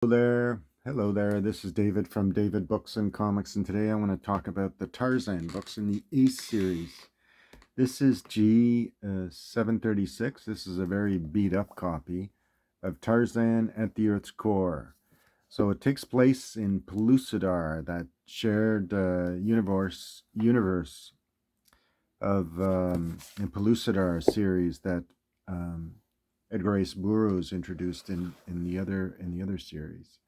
Hello there. This is David from David Books and Comics, and today I want to talk about the Tarzan books in the Ace series. This is G 736. This is a very beat up copy of Tarzan at the Earth's Core. So it takes place in Pellucidar, that shared universe of in Pellucidar series that Edgar Rice Burroughs introduced in the other series.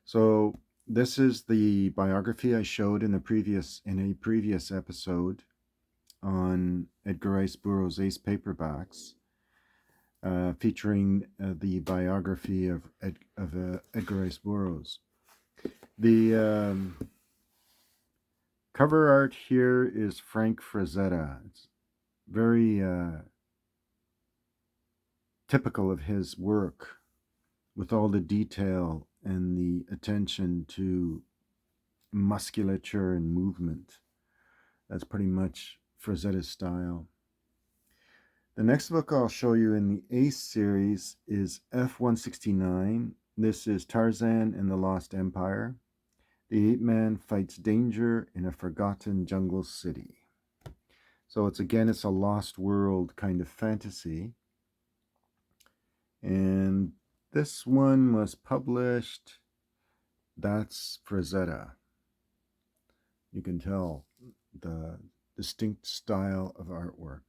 So this is the biography I showed in a previous episode on Edgar Rice Burroughs Ace paperbacks, featuring the biography of Edgar Rice Burroughs. The cover art here is Frank Frazetta. It's very typical of his work, with all the detail and the attention to musculature and movement. That's pretty much Frazetta's style. The next book I'll show you in the Ace series is F-169. This is Tarzan and the Lost Empire. The ape-man fights danger in a forgotten jungle city. So it's a lost world kind of fantasy. And this one was published, that's Frazetta. You can tell the distinct style of artwork.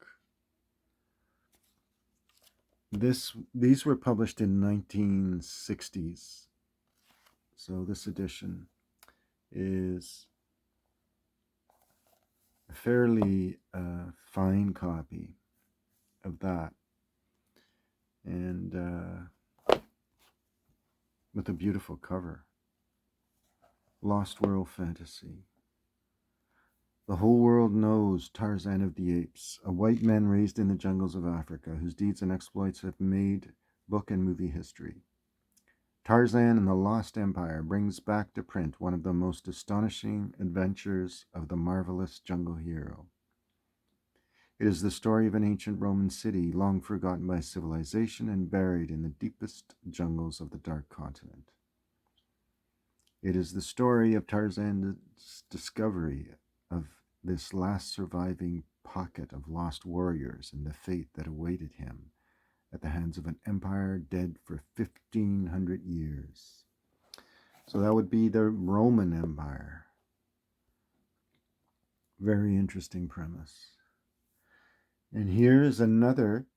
These were published in 1960s. So this edition is a fairly fine copy of that. And with a beautiful cover. Lost World Fantasy. The whole world knows Tarzan of the Apes, a white man raised in the jungles of Africa, whose deeds and exploits have made book and movie history. Tarzan and the Lost Empire brings back to print one of the most astonishing adventures of the marvelous jungle hero. It is the story of an ancient Roman city long forgotten by civilization and buried in the deepest jungles of the Dark Continent. It is the story of Tarzan's discovery of this last surviving pocket of lost warriors and the fate that awaited him at the hands of an empire dead for 1,500 years. So that would be the Roman Empire. Very interesting premise. And here is another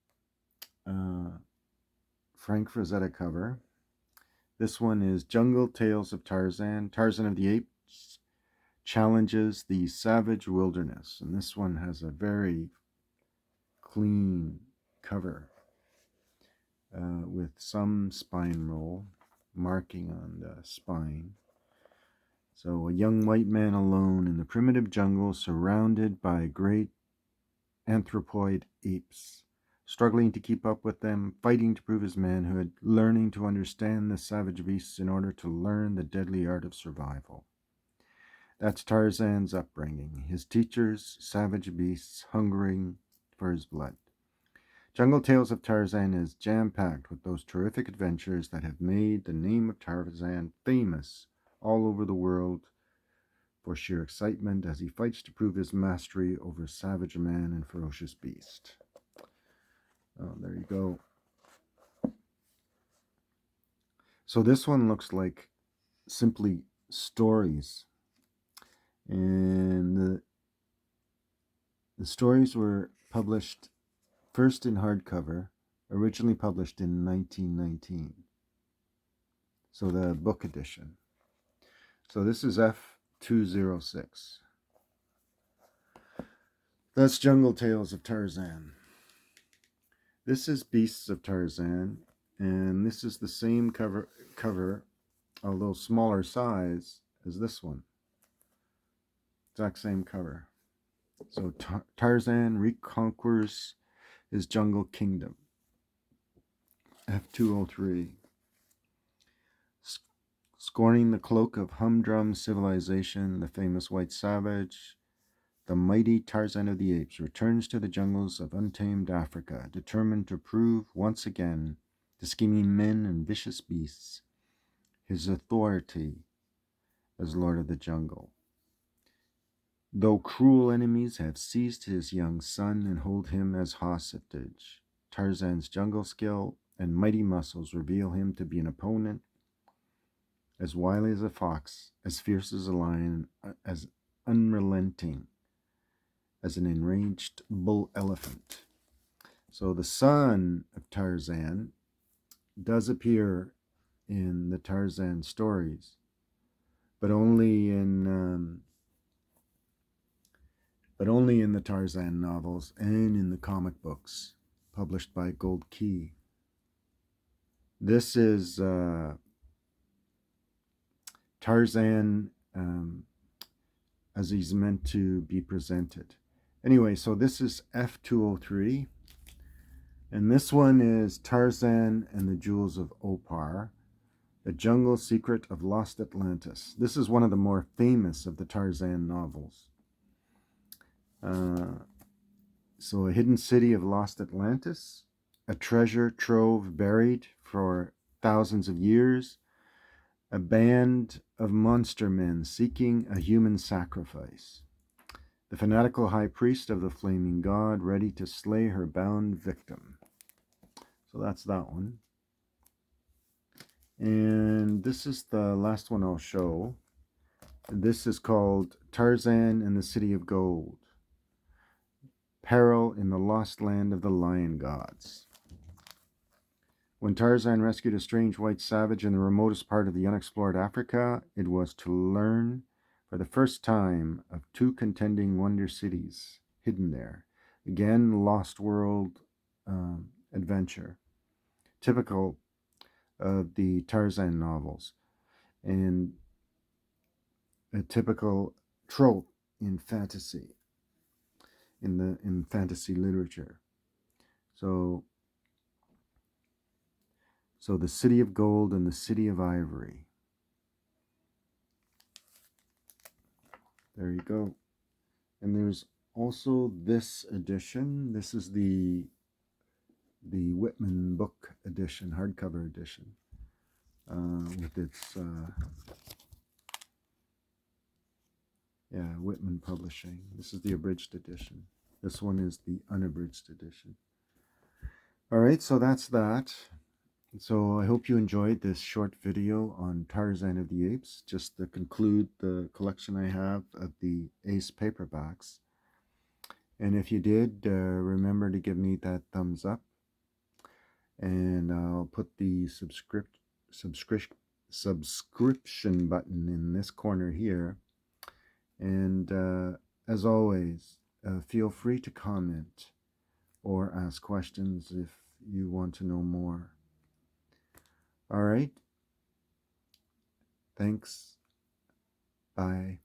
Frank Frazetta cover. This one is Jungle Tales of Tarzan. Tarzan of the Apes challenges the savage wilderness. And this one has a very clean cover with some spine roll marking on the spine. So a young white man alone in the primitive jungle, surrounded by great anthropoid apes, struggling to keep up with them, fighting to prove his manhood, learning to understand the savage beasts in order to learn the deadly art of survival. That's Tarzan's upbringing, his teachers, savage beasts hungering for his blood. Jungle Tales of Tarzan is jam-packed with those terrific adventures that have made the name of Tarzan famous all over the world for sheer excitement as he fights to prove his mastery over savage man and ferocious beast. Oh, there you go. So this one looks like simply stories. And the stories were published first in hardcover, originally published in 1919. So the book edition. So this is F206. That's Jungle Tales of Tarzan. This is Beasts of Tarzan, and this is the same cover, although smaller size, as this one. Exact same cover. So Tarzan reconquers his jungle kingdom. F203. Scorning the cloak of humdrum civilization, the famous white savage, the mighty Tarzan of the Apes, returns to the jungles of untamed Africa, determined to prove once again to scheming men and vicious beasts his authority as Lord of the Jungle. Though cruel enemies have seized his young son and hold him as hostage, Tarzan's jungle skill and mighty muscles reveal him to be an opponent as wily as a fox, as fierce as a lion, as unrelenting as an enraged bull elephant. So the son of Tarzan does appear in the Tarzan stories, but only in the Tarzan novels and in the comic books published by Gold Key. This is Tarzan as he's meant to be presented. Anyway, so this is F203, and this one is Tarzan and the Jewels of Opar, The Jungle Secret of Lost Atlantis. This is one of the more famous of the Tarzan novels. So a hidden city of lost Atlantis, a treasure trove buried for thousands of years, a band of monster men seeking a human sacrifice, the fanatical high priest of the flaming god ready to slay her bound victim. So that's that one. And this is the last one I'll show. This is called Tarzan and the City of Gold, Peril in the Lost Land of the Lion Gods. When Tarzan rescued a strange white savage in the remotest part of the unexplored Africa, it was to learn for the first time of two contending wonder cities hidden there. Again, lost world adventure, typical of the Tarzan novels, and a typical trope in fantasy, in fantasy literature. So the City of Gold and the City of Ivory. There you go. And there's also this edition. This is the Whitman book edition, hardcover edition, with its Whitman Publishing. This is the abridged edition. This one is the unabridged edition. All right, so that's that. So I hope you enjoyed this short video on Tarzan of the Apes, just to conclude the collection I have of the Ace paperbacks. And if you did, remember to give me that thumbs up. And I'll put the subscription button in this corner here. And as always, feel free to comment or ask questions if you want to know more. All right. Thanks. Bye.